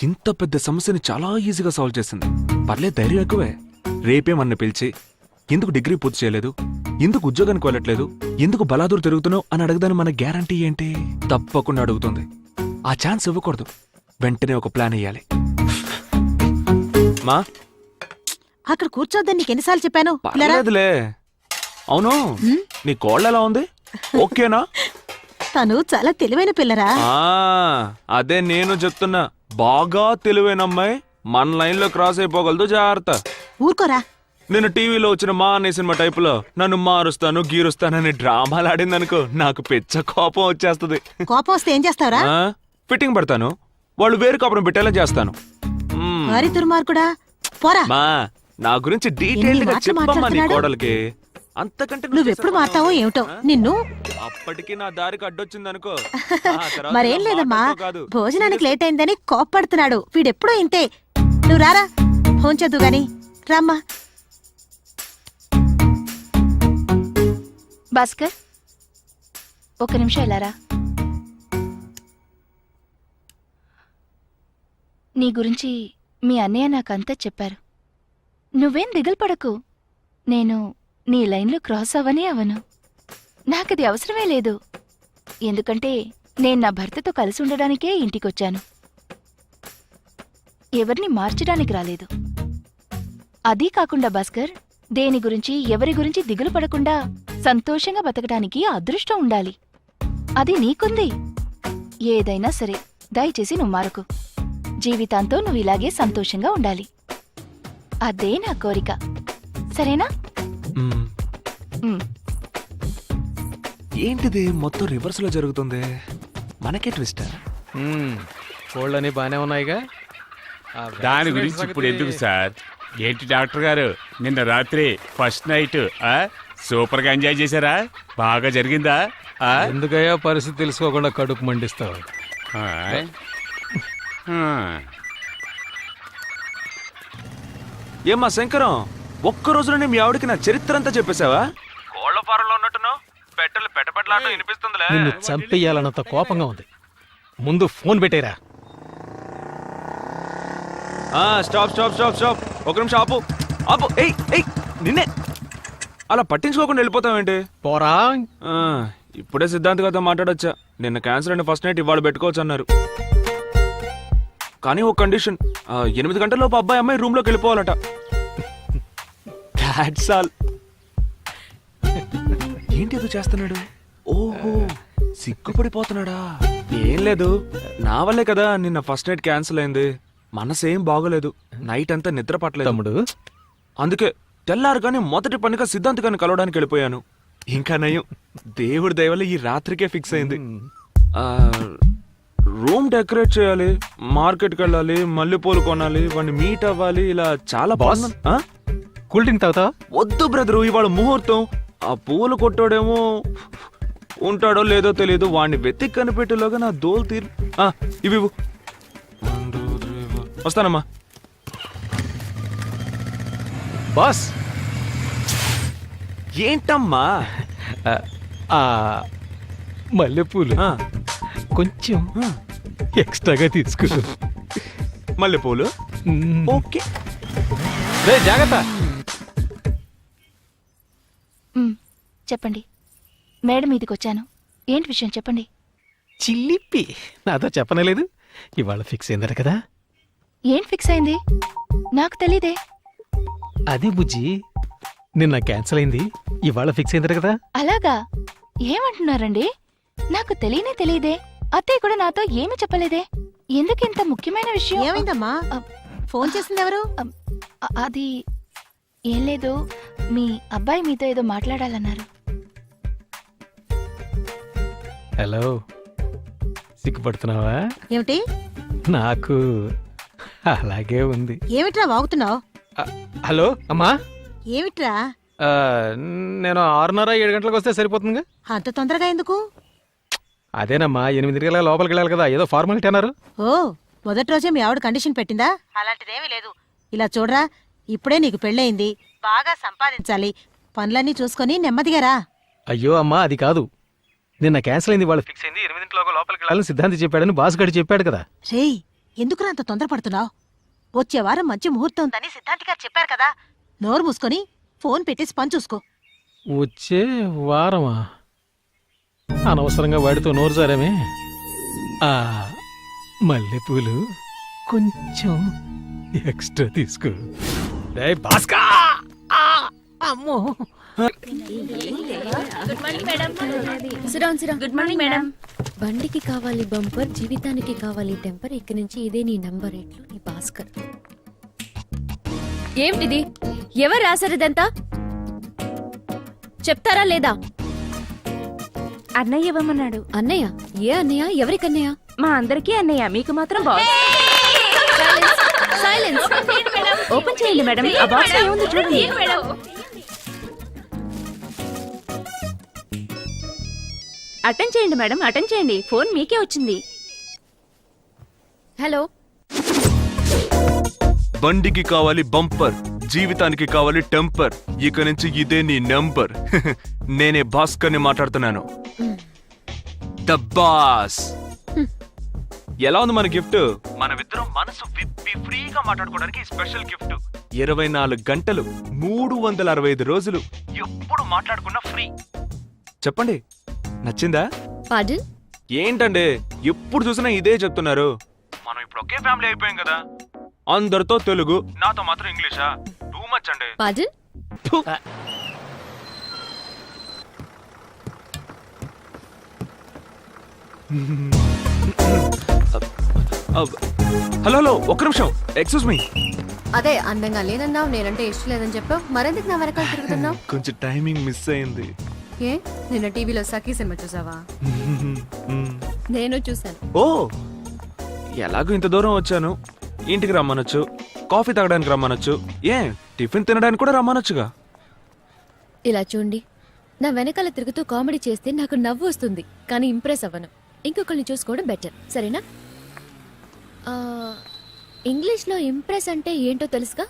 ఇంత పెద్ద సమస్యని చాలా ఈజీగా సాల్వ్ చేసింది. పర్లేదు, ధైర్యం ఎక్కువే. రేపేమన్న పిలిచి ఎందుకు డిగ్రీ పూర్తి చేయలేదు, ఎందుకు ఉద్యోగానికి వెళ్ళట్లేదు, ఎందుకు బలాదూరు తిరుగుతున్నావు అని అడగదాని మన గ్యారంటీ ఏంటి? తప్పకుండా అడుగుతుంది. ఆ ఛాన్స్ ఇవ్వకూడదు. వెంటనే ఒక ప్లాన్ వేయాలి. మా అక్కడ కూర్చోద్దని నీకు ఎన్నిసార్లు చెప్పాను? పర్లేదులే. అవును, నీ కోళ్ళ ఎలా ఉంది? ఓకేనా? తను చాలా తెలివైన పిల్లరా. అదే నేను చెప్తున్నా. బాగా తెలివైన అమ్మాయి మన లైన్ లో క్రాస్ అయిపోగలదు, జాగ్రత్త. ఊరుకోరా. నేను టీవీలో వచ్చిన మా అనే సినిమా టైప్ లో నన్ను మారుస్తాను గీరుస్తానని డ్రామాలు ఆడిందనుకో, నాకు పెచ్చ కోపం వచ్చేస్తుంది. కోపం వస్తే ఏం చేస్తావురా? ఫిట్టింగ్ పడతాను, వాళ్ళు వేరు కాపురం పెట్టేలా చేస్తాను. మరి దుర్మార్గుడా, పోరా. మా నా గురించి డీటెయిల్డ్ గా చెప్పమ్మా నీ కోడలికి. అంతకంటే నువ్వెప్పుడు మారుతావో ఏమిటో నిన్ను. అప్పటికి నా దారికి అడ్డొచ్చిందనుకో. మరేం లేదమ్మా, భోజనానికి లేట్ అయిందని కోప్పడుతున్నాడు. వీడెప్పుడూ ఇంతే. నువ్వు రారా, ఫోన్ చేద్దు గాని. రామ్మా. భాస్కర్, ఒక నిమిషం వెళ్ళారా? నీ గురించి మీ అన్నయ్య నాకంతా చెప్పారు. నువ్వేం దిగులు పడకు. నేను నీ లైన్లో క్రాస్ అవనే అవను. నాకది అవసరమే లేదు. ఎందుకంటే నేను నా భర్తతో కలిసి ఉండడానికే ఇంటికొచ్చాను, ఎవరిని మార్చడానికి రాలేదు. అదీ కాకుండా భాస్కర్, దేని గురించి ఎవరి గురించి దిగులు పడకుండా సంతోషంగా బతకడానికి అదృష్టం ఉండాలి. అది నీకుంది. ఏదైనా సరే దయచేసి నువ్వు మారకు. జీవితాంతో నువ్వు ఇలాగే సంతోషంగా ఉండాలి. అదే నా కోరిక, సరేనా? ఏంటిది మొత్తం రివర్స్ లో జరుగుతుంది? మనకే ట్విస్ట్. కోళ్ళని బానే ఉన్నాయిగా. దాని గురించి ఇప్పుడు ఎందుకు సార్? ఏంటి డాక్టర్ గారు, నిన్న రాత్రి ఫస్ట్ నైట్ సూపర్ గా ఎంజాయ్ చేశారా? బాగా జరిగిందా? ఎందుకయ్యా పరిస్థితి తెలుసుకోకుండా కడుపు మండిస్తావు? ఏమ్మా శంకరం, ఒక్క రోజులోనే మీ ఆవిడకి నా చరిత్ర అంతా చెప్పేశావా? కోళ్ల ఫారంలో ఉన్నట్టున్నావు. పెట్టలు పెట్టపట్లాడడం వినిపిస్తుందిలే. నిన్ను చంపేయాలన్నంత కోపంగా ఉంది. ముందు ఫోన్ పెట్టేరా. Stop stop stop stop. ఒక నిమిషం ఆపు ఆపు. ఏయ్ ఏయ్, నిన్నే అలా పట్టించుకోకుండా వెళ్ళిపోతావేంటి? పోరా. ఇప్పుడే సిద్ధాంత్ గారితో మాట్లాడొచ్చా. నిన్న క్యాన్సర్ అండ్ ఫస్ట్ నైట్ ఇవాళ పెట్టుకోవచ్చు అన్నారు. కానీ ఒక కండిషన్, 8 గంటలలోపు అబ్బాయి అమ్మాయి రూమ్ లోకి వెళ్ళిపోవాలట. That's all. ఏంటి ఏదో చేస్తున్నాడు? ఓహో, సిగ్గుపడిపోతున్నాడా? ఏం లేదు, నా వల్లే కదా నిన్న ఫస్ట్ నైట్ క్యాన్సిల్ అయింది. మనసేం బాగోలేదు, నైట్ అంతా నిద్ర పట్టలేదు తమ్ముడు. అందుకే తెల్లారుగానే మొదటి పనిగా సిద్ధాంత్ గారిని కలవడానికి వెళ్ళిపోయాను. ఇంకా నయం, దేవుడి దయ వల్ల ఈ రాత్రికే ఫిక్స్ అయింది. రూమ్ డెకరేట్ చేయాలి, మార్కెట్కి వెళ్ళాలి, మల్లెపూలు కొనాలి, వాడిని మీట్ అవ్వాలి, ఇలా చాలా బాగుంది. కూల్ డ్రింక్ తాగుతావా? వద్దు బ్రదరు, ఇవాళ ముహూర్తం. ఆ పూలు కొట్టాడేమో ఉంటాడో లేదో తెలియదు. వాడిని వెతికి కనిపెట్టేలోగా నా దోలు తీరు. ఇవి వస్తానమ్మా. బాస్. ఏంటమ్మా? మల్లెపూలు కొంచెం ఎక్స్ట్రాగా తీసుకో. మల్లెపూలు ఓకే. జాగ్రత్త. చెప్పండి. మేడం మీదికి వచ్చాను. ఏంటి విషయం చెప్పండి. చిల్లిపి నాతో చెప్పనలేదు. ఇవాళ ఫిక్స్ అయిందట కదా? ఏం ఫిక్స్ అయింది? నాకు తెలీదే. అది బుజ్జి, నిన్న క్యాన్సిల్ అయింది, ఇవాళ ఫిక్స్ అయిందట కదా? అలాగా? ఏమంటున్నారండి? నాకు తెలియనే తెలియదే. అత్తయ్య కూడా నాతో ఏమి చెప్పలేదే. ఎందుకు ఇంత ముఖ్యమైన విషయం? ఏమైందమ్మా? ఫోన్ చేసింది ఎవరు? అది ఏం లేదు, మీ అబ్బాయి మీతో ఏదో మాట్లాడాలన్నారు. హలో, సిగ్గుపడుతున్నావా? ఏమిటి? నాకు అలాగే ఉంది. ఏమిట్రా వాగుతున్నావు? హలో అమ్మా. ఏమిట్రా? నేను 6:30 7 గంటలకు వస్తే సరిపోతుందిగా. అంత తొందరగా ఎందుకు? అదేనమ్మా, 8 లోపలికి వెళ్ళాలి కదా, ఏదో ఫార్మాలిటీ అన్నారు. ఓ, మొదటి రోజే మీ ఆవిడ కండిషన్ పెట్టిందా? అలాంటిదేమీ లేదు. ఇలా చూడరా, ఇప్పుడే నీకు పెళ్ళయింది, బాగా సంపాదించాలి, పనులన్నీ చూసుకొని నెమ్మదిగా రా. అయ్యో అమ్మా, అది కాదు. నిన్న క్యాన్సిల్ అయింది, వాళ్ళు ఫిక్స్ అయింది, 8 లోపలికి వెళ్ళాలని సిద్ధాంతి చెప్పాడని బాస్ గడి చెప్పాడు కదా. రేయ్, ఎందుకురా అంత తొందరపడుతున్నావు? వచ్చే వారం మంచి ముహూర్తం ఉందని సిద్ధాంతి గారు చెప్పారు కదా. నోరు మూసుకొని ఫోన్ పెట్టేసి పని చూసుకో. వచ్చే వారమా? అనవసరంగా వాడితో నోరు జారామే. ఆ మల్లెపూలు కొంచెం ఎక్స్ట్రా తీసుకో. డేయ్ భాస్కా! ఆ, అమ్మో! Good morning madam. బండికి కావాలి బంపర్, జీవితానికి కావాలి టెంపర్. ఇక్కడి నుంచి ఇదే నీ నంబర్ ఎట్లు నీ భాస్కర్. ఏమిటిది? ఎవరు రాశారు ఇదంతా? చెప్తారా లేదా? అన్నయ్య ఇవ్వమన్నాడు. అన్నయ్య? ఏ అన్నయ్య? ఎవరికన్నయ్య? మా అందరికీ అన్నయ్య, మీకు మాత్రం బాస్. సైలెన్స్. ఓపెన్ చేయండి మేడం. ఆ బాక్స్ ఏముంది చూడండి. అటెండ్ చేయండి మేడం, అటెండ్ చేయండి. ఫోన్ మీకే వచ్చింది. హలో. బండికి కావాలి బంపర్, జీవితానికి కావాలి టెంపర్. ఇక నుంచి ఇదే నీ నెంబర్. నేనే భాస్కర్ని మాట్లాడుతున్నాను. The boss. ఎలా ఉంది మన గిఫ్ట్? మనమిద్దరం మనసు విప్పి ఫ్రీగా మాట్లాడుకోవడానికి స్పెషల్ గిఫ్ట్. 24 గంటలు 365 రోజులు ఎప్పుడు మాట్లాడుకున్నా ఫ్రీ. చెప్పండి, నచ్చిందా? పార్డన్? ఏంటండి ఎప్పుడు చూసినా ఇదే చెప్తున్నారు? మనం ఇప్పుడు ఒకే ఫ్యామిలీ అయిపోయాం కదా. అందరితో తెలుగు, నాతో మాత్రం ఇంగ్లీషా? టూ మచ్ అండి. పార్డన్? హలో హలో, ఒక్క నిమిషం, ఎక్స్క్యూజ్ మీ. అదే అందంగా లేనన్నావు, నేనంటే ఇష్టం లేదని చెప్పావు. మరెందుకు నా వెనకాల తిరుగుతున్నావు? కొంచెం టైమింగ్ మిస్ అయింది. ఏ, నిన్న టీవీలో సఖీ సినిమా చూసావా? నేను చూసాను. ఓ, ఎలాగో ఇంత దూరం వచ్చాను, ఇంటికి రమ్మనొచ్చు, కాఫీ తాగడానికి రమ్మనొచ్చు, ఏ టిఫిన్ తినడానికి కూడా రమ్మనొచ్చుగా. ఇలా చూడండి, నా వెనకాల తిరుగుతూ కామెడీ చేస్తే నాకు నవ్వు వస్తుంది, కానీ ఇంప్రెస్ అవ్వను. ఇంకొకరిని చూసుకోవడం బెటర్, సరేనా? ఇంగ్లీష్లో ఇంప్రెస్ అంటే ఏంటో తెలుసుగా?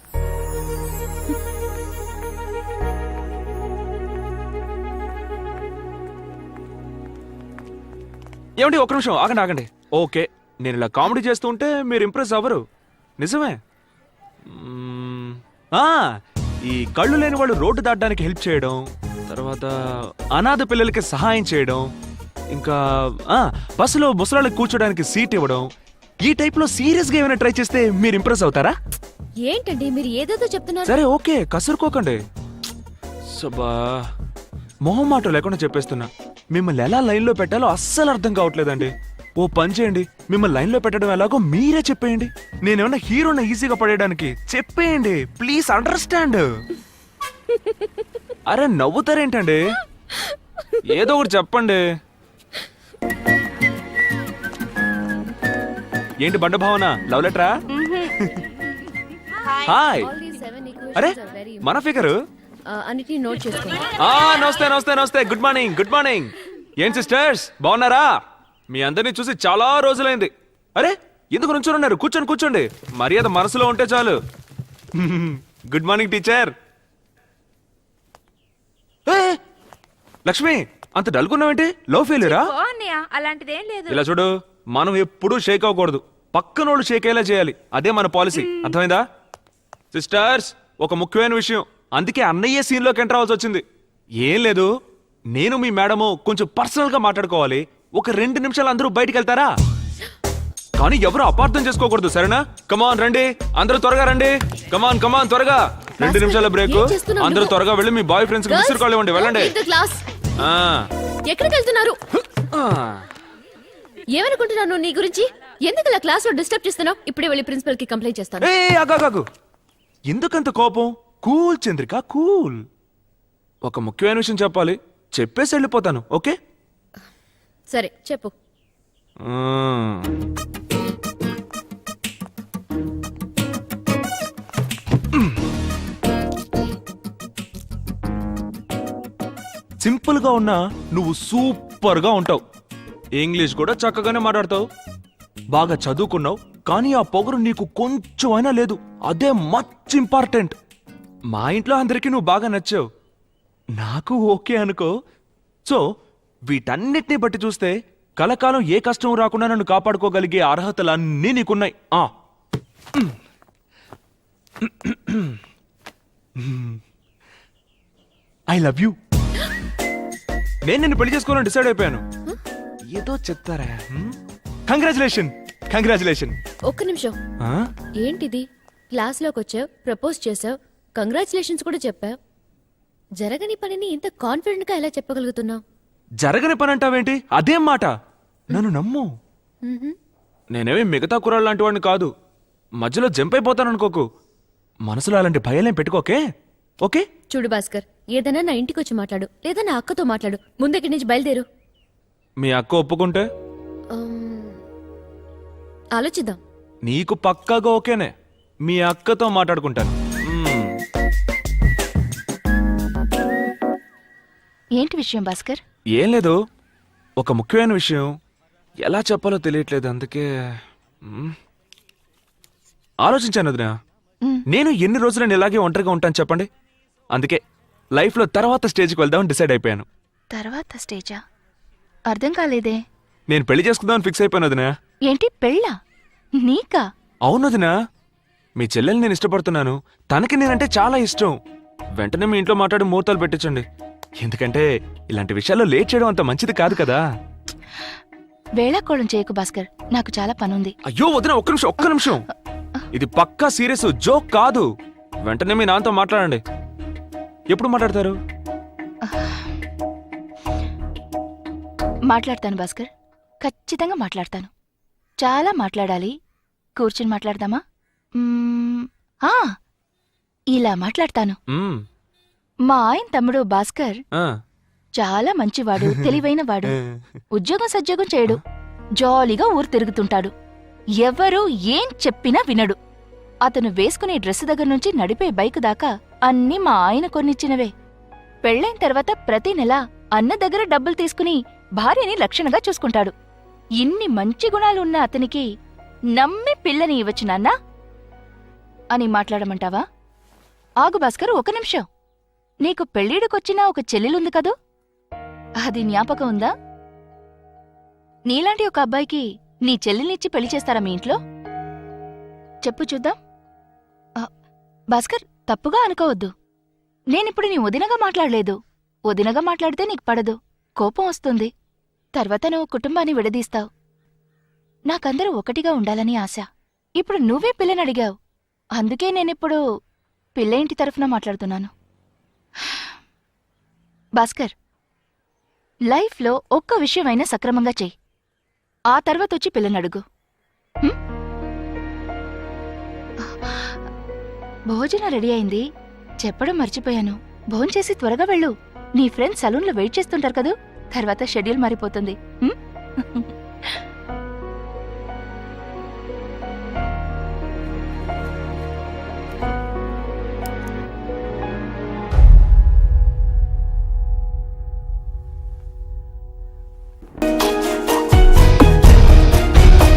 ఏమండి, ఒక్క నిమిషం ఆగండి ఆగండి. ఓకే, నేను ఇలా కామెడీ చేస్తూ ఉంటే మీరు ఇంప్రెస్ అవ్వరు, నిజమే. ఈ కళ్ళు లేని వాళ్ళు రోడ్డు దాటడానికి హెల్ప్ చేయడం, తర్వాత అనాథ పిల్లలకి సహాయం చేయడం, ఇంకా బస్సులో ముసలాళ్ళకి కూర్చోడానికి సీట్ ఇవ్వడం, ఈ టైప్ లో సీరియస్ గా ఏమైనా ట్రై చేస్తే మీరు ఇంప్రెస్ అవుతారా? ఏంటండి మీరు ఏదేదో చెప్తున్నారు? సరే ఓకే, కసురుకోకండి. సబా, మొహం మాట లేకుండా చెప్పేస్తున్నా. మిమ్మల్ని ఎలా లైన్లో పెట్టాలో అస్సలు అర్థం కావట్లేదండి. ఓ పని చేయండి, మిమ్మల్ని లైన్లో పెట్టడం ఎలాగో మీరే చెప్పేయండి. నేనేమన్నా హీరోని ఈజీగా పడేయడానికి? చెప్పేయండి ప్లీజ్, అండర్స్టాండ్. అరే నవ్వుతారేంటండి, ఏదో ఒకటి చెప్పండి. ఏంటి బండ భావన, లవ్ లెటరా? హాయ్. All these 7 equations అరే are very మన ఫిగరు. అన్నిటిని నోట్ చేసుకోండి. నమస్తే నమస్తే నమస్తే, గుడ్ మార్నింగ్ గుడ్ మార్నింగ్. ఏం సిస్టర్స్ బాగున్నారా? మీ అందరినీ చూసి చాలా రోజులైంది. అరే ఎందుకు నుంచొని ఉన్నారు? కూర్చోండి కూర్చోండి, మర్యాద మనసులో ఉంటే చాలు. Good morning teacher. లక్ష్మి, అంత డల్గున్నావేంటి? లవ్ ఫెయిల్యూరా? అలాంటిదేం లేదు. ఇలా చూడు, మనం ఎప్పుడూ షేక్ అవ్వకూడదు, పక్కనోళ్ళు షేక్ అయ్యేలా చేయాలి. అదే మన పాలసీ, అర్థమైందా? సిస్టర్స్, ఒక ముఖ్యమైన విషయం, అందుకే అన్నయ్య సీన్లోకి ఎంటర్ అవ్వాల్సి వచ్చింది. ఏం లేదు, నేను మీ మేడము కొంచెం పర్సనల్ గా మాట్లాడుకోవాలి. ఒక 2 నిమిషాలు అందరూ బయటికి వెళ్తారా? కానీ ఎవరు అపార్థం చేసుకోకూడదు, సరేనా? కమాన్ రండి, అందరూ త్వరగా రండి. కమాన్ కమాన్, త్వరగా. 2 నిమిషాల బ్రేక్. ఏం చేస్తున్నావు అందరూ నువ్వు? త్వరగా వెళ్ళి మీ బాయ్ ఫ్రెండ్స్ కి Girls, మిస్టర్ కాల్ ఇవ్వండి, వెళ్ళండి. don't leave the class. ఆ. ఎక్కడికి వెళ్తున్నారు? ఆ. ఏమనుకుంటున్నాను నీ గురించి? ఎందుకు ఇలా క్లాస్ లో డిస్టర్బ్ చేస్తున్నావు? ఇప్పుడే వెళ్ళి ప్రిన్సిపల్ కి కంప్లైంట్ చేస్తాను. ఆగాగాగు, ఎందుకంత కోపం? Cool Chandrika, cool. ఒక ముఖ్యమైన విషయం చెప్పాలి, చెప్పేసి వెళ్ళిపోతాను, ఓకే? సరే చెప్పు. సింపుల్ గా ఉన్నా నువ్వు సూపర్ గా ఉంటావు. ఇంగ్లీష్ కూడా చక్కగానే మాట్లాడతావు, బాగా చదువుకున్నావు. కానీ ఆ పొగరు నీకు కొంచెం అయినా లేదు, అదే మచ్ ఇంపార్టెంట్. మా ఇంట్లో అందరికీ నువ్వు బాగా నచ్చావు, నాకు ఓకే అనుకో. సో వీటన్నిటిని బట్టి చూస్తే కలకాలం ఏ కష్టం రాకుండా నన్ను కాపాడుకోగలిగే అర్హతలన్నీ నీకున్నాయి. I love you. నేను నిన్ను పెళ్లి చేసుకోవాలని డిసైడ్ అయిపోయాను. ఏదో చెప్తారా? Congratulation, congratulation. ఒక్క నిమిషం, ఏంటిది? క్లాస్లోకి వచ్చావు, ప్రపోజ్ చేసావు, కంగ్రాచులేషన్స్ కూడా చెప్పావు. జరగని పనిని ఇంత కాన్ఫిడెంట్ గా ఎలా చెప్పగలుగుతున్నావు? జరగని పని అంటావేంటి? అదేం మాట? నన్ను నమ్ము. నేనేమి మిగతా కుర్రాళ్ళు లాంటి వాడిని కాదు. మధ్యలో జంప్ అయిపోతాను అనుకోకు. మనసులో అలాంటి భయాలేం పెట్టుకోకే, ఓకే? చూడు భాస్కర్, ఏదైనా నా ఇంటికి వచ్చి మాట్లాడు, లేదా నా అక్కతో మాట్లాడు. ముందెక్కడి నుంచి బయలుదేరు. మీ అక్క ఒప్పుకుంటే ఆలోచిద్దాం. నీకు పక్కాగా ఓకేనే. మీ అక్కతో మాట్లాడుకుంటాను. ఏంటి విషయం భాస్కర్? ఏం లేదు, ఒక ముఖ్యమైన విషయం. ఎలా చెప్పాలో తెలియట్లేదు, అందుకే ఆలోచించాను వదినా. నేను ఎన్ని రోజులు నేను ఇలాగే ఒంటరిగా ఉంటాను చెప్పండి. అందుకే లైఫ్లో తర్వాత స్టేజ్కి వెళ్దామని డిసైడ్ అయిపోయాను. తర్వాత స్టేజా? అర్థం కాలేదే. నేను పెళ్లి చేసుకుందామని ఫిక్స్ అయిపోయాను వదినా. ఏంటి, పెళ్ళా? నీకా? అవును వదినా. మీ చెల్లెల్ని నేను ఇష్టపడుతున్నాను. తనకి నేనంటే చాలా ఇష్టం. వెంటనే మీ ఇంట్లో మాట్లాడి ముహూర్తాలు పెట్టించండి. ఎందుకంటే ఇలాంటి విషయాల్లో లేట్ చేయడం అంత మంచిది కాదు కదా. వేళాకోళం చేయకు భాస్కర్, నాకు చాలా పనుంది. అయ్యో వదినా, ఒక్క నిమిషం. ఇది పక్కా సీరియస్, జోక్ కాదు. వెంటనే మీ నాన్నతో మాట్లాడండి. ఎప్పుడు మాట్లాడతారు? మాట్లాడతాను భాస్కర్, ఖచ్చితంగా మాట్లాడతాను. చాలా మాట్లాడాలి. కూర్చుని మాట్లాడదామా? ఇలా మాట్లాడతాను. మా ఆయన తమ్ముడు భాస్కర్ చాలా మంచివాడు, తెలివైన వాడు. ఉద్యోగం సద్యోగం చేయడు, జాలీగా ఊరు తిరుగుతుంటాడు. ఎవరు ఏం చెప్పినా వినడు. అతను వేసుకునే డ్రెస్ దగ్గర నుంచి నడిపే బైక్ దాకా అన్నీ మా ఆయన కొన్నిచ్చినవే. పెళ్ళైన తర్వాత ప్రతి నెల అన్న దగ్గర డబ్బులు తీసుకుని భార్యని లక్షణంగా చూసుకుంటాడు. ఇన్ని మంచి గుణాలు ఉన్న అతనికి నమ్మి పిల్లని ఇవ్వచ్చు నాన్నా అని మాట్లాడమంటావా? ఆగు భాస్కర్, ఒక నిమిషం. నీకు పెళ్ళిడికొచ్చిన ఒక చెల్లెలుంది కదూ, అది జ్ఞాపకం ఉందా? నీలాంటి ఒక అబ్బాయికి నీ చెల్లెల్నిచ్చి పెళ్లి చేస్తారా మీ ఇంట్లో? చెప్పు చూద్దాం. భాస్కర్, తప్పుగా అనుకోవద్దు. నేనిప్పుడు నీ వదినగా మాట్లాడలేదు. వదినగా మాట్లాడితే నీకు పడదు, కోపం వస్తుంది. తర్వాత నువ్వు కుటుంబాన్ని విడదీస్తావు. నాకందరూ ఒకటిగా ఉండాలని ఆశ. ఇప్పుడు నువ్వే పిల్లని అడిగావు, అందుకే నేనిప్పుడు పిల్ల ఇంటి తరఫున మాట్లాడుతున్నాను. భాస్కర్, లైఫ్లో ఒక్క విషయమైనా సక్రమంగా చెయ్యి, ఆ తర్వాత వచ్చి పిల్లని అడుగు. భోజనం రెడీ అయింది, చెప్పడం మర్చిపోయాను. భోంచేసి త్వరగా వెళ్ళు. నీ ఫ్రెండ్స్ సలూన్లో వెయిట్ చేస్తుంటారు కదూ, తర్వాత షెడ్యూల్ మారిపోతుంది.